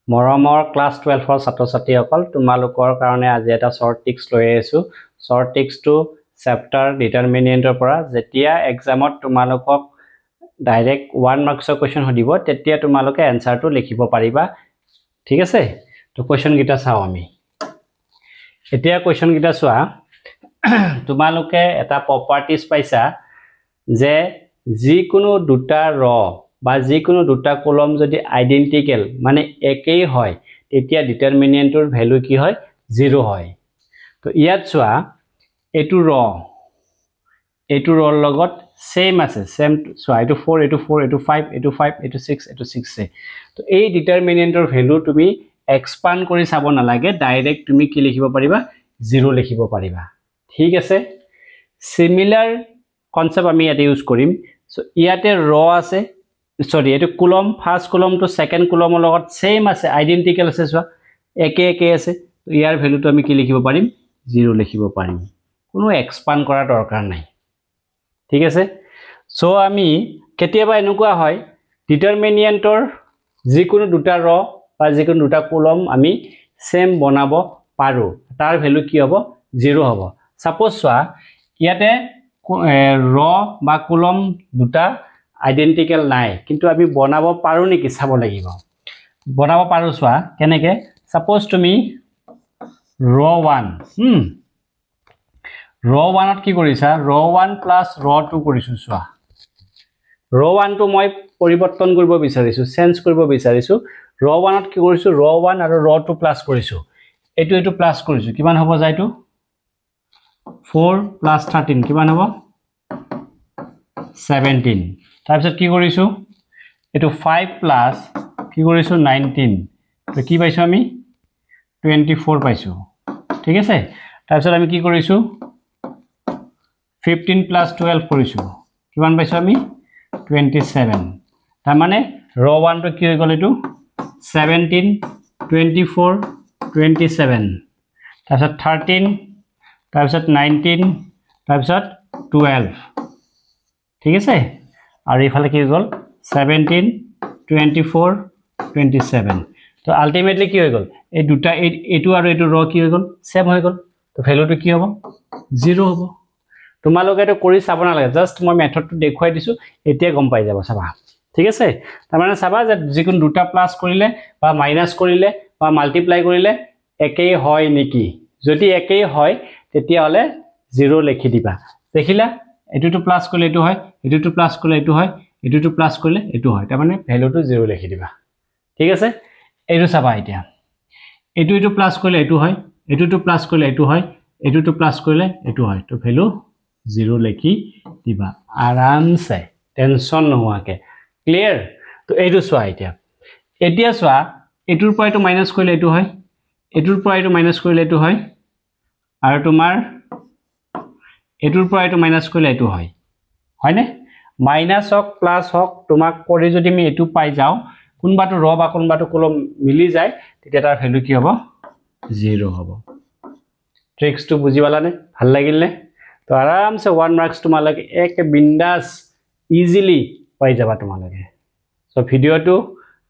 মৰমৰ ক্লাছ 12 ছাত্ৰ ছাত্ৰীসকল তোমালোকৰ কাৰণে আজি এটা শৰ্ট টিক্স লৈ আহিছো শৰ্ট টিক্সটো চেপ্টাৰ ডিটাৰমিনেন্টৰ পৰা যেতিয়া এক্সামত তোমালোকক ডাইৰেক্ট 1 মাৰ্কছৰ কোৱেশ্চন হদিব তেতিয়া তোমালোকে এনসাৰটো লিখিব পাৰিবা ঠিক আছে তো কোৱেশ্চন গিটা চাও আমি এতিয়া কোৱেশ্চন গিটা চোৱা তোমালোকে এটা প্ৰপাৰ্টিজ পাইছা যে যিকোনো দুটা ৰ বা যিকোনো দুটা কলম যদি আইডেন্টিক্যাল মানে একেই হয় তেতিয়া ডিটাৰমিনেন্টৰ ভ্যালু কি হয় 0 হয় তো ইয়াত চোৱা এটো ৰ লগত সেম আছে সেম চোৱা এটো 4 এটো 4 এটো 5 এটো 5 এটো 6 এটো 6 আছে তো এই ডিটাৰমিনেন্টৰ ভ্যালু তুমি এক্সপান্ড কৰি চাব না লাগে ডাইৰেক্ট তুমি কি লিখিব পাৰিবা 0 লিখিব পাৰিবা ঠিক আছে সিমিলাৰ কনসেপ্ট আমি ইয়াতে ইউজ কৰিম সো ইয়াতে ৰ আছে সৰি এটো কলম ফাৰ্স্ট কলম তো সেকেন্ড কলমৰ লগত সেম আছে আইডেন্টিক্যাল আছে সো একে একে আছে তো ইয়াৰ ভ্যালুটো আমি কি লিখিব পাৰিম 0 লিখিব পাৰিম কোনো এক্সপান্ড কৰা দৰকাৰ নাই ঠিক আছে সো আমি কেতিয়াবা এনেকুৱা হয় ডিটাৰমিনেন্টৰ যিকোনো দুটা ৰ বা যিকোনো দুটা কলম আমি সেম বনাব পাৰো তাৰ ভ্যালু কি হ'ব 0 হ'ব সাপোজ চোৱা ইয়াতে ৰ বা কলম দুটা আইডেন্টিক্যাল নাই কিন্তু আমি বনাব পাৰো নেকি চাব লাগিব বনাব পাৰো চোৱা কেনেকে সাপোজ তুমি ৰ 1 ৰ 1 ত কি কৰিছা ৰ 1 প্লাস ৰ 2 কৰিছো চোৱা ৰ 1 টো মই পৰিৱৰ্তন কৰিব বিচাৰিছো চেঞ্জ কৰিব বিচাৰিছো ৰ 1 ত কি কৰিছো ৰ 1 আৰু ৰ 2 প্লাস কৰিছো এটো প্লাস কৰিছো কিমান হ'ব যায়টো 4 প্লাস 13 কিমান হ'ব 17 তাৰপিছত কি কৰিছো এটো 5 প্লাস কি কৰিছো 19 তো কি পাইছো আমি 24 পাইছো ঠিক আছে তাৰপিছত আমি কি কৰিছো 15 প্লাস 12 কৰিছো কিমান পাইছো আমি 27 তাৰ মানে ৰ 1 টো কি হৈ গল এটো 17 24 27 তাৰপিছত 13 তাৰপিছত 19 তাৰপিছত 12 ঠিক আছে আৰু ইফালে কি গল 17 24 27 তো আলটিমেটলি কি হৈ গল এই দুটা এটো আৰু এটো ৰ কি হৈ গল সেম হৈ গল তো ভ্যালুটো কি হ'ব 0 হ'ব তোমালোকে এটো কৰি চাব না লাগে জাস্ট মই মেথডটো দেখুৱাই দিছো এতিয়া গম পাই যাব চাবা ঠিক আছে তাৰ মানে চাবা যে যিকোনো দুটা প্লাস কৰিলে বা মাইনাস কৰিলে বা মাল্টিপ্লাই কৰিলে একেই হয় নেকি যদি একেই হয় তেতিয়া হলে 0 লিখি দিবা দেখিলা এটো প্লাস কৰিলে এটো হয় এটো প্লাস কৰিলে এটো হয় এটো প্লাস কৰিলে এটো হয় তাৰ মানে ভ্যালুটো 0 লিখি দিবা ঠিক আছে এটো চাবা এতিয়া এটো প্লাস কৰিলে এটো হয় এটো প্লাস কৰিলে এটো হয় এটো প্লাস কৰিলে এটো হয় তো ভ্যালু 0 লিখি দিবা আৰামছে টেনশন নোহোৱাকে ক্লিয়াৰ তো এটো চোৱা এতিয়া চোৱা এটোৰ পৰা এটো মাইনাস কৰিলে এটো হয় এটোৰ পৰা এটো মাইনাস কৰিলে এটো হয় আৰু তোমাৰ এটোৰ পৰা এটো মাইনাস কৰিলে এটো হয় হয়নে মাইনাস হক প্লাস হক তোমাক কৰি যদি আমি এটো পাই যাও কোনবাটো ৰ বা কোনবাটো কলম মিলি যায় তেতিয়া তাৰ ভ্যালু কি হ'ব 0 হ'ব ট্ৰিক্সটো বুজি পালানে ভাল লাগিলনে তো আৰামছে 1 মাৰ্কস তোমালোকে এক বিন্দাস ইজিলি পাই যাবা তোমালোকে সো ভিডিওটো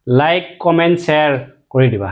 লাইক কমেন্ট শেয়াৰ কৰি দিবা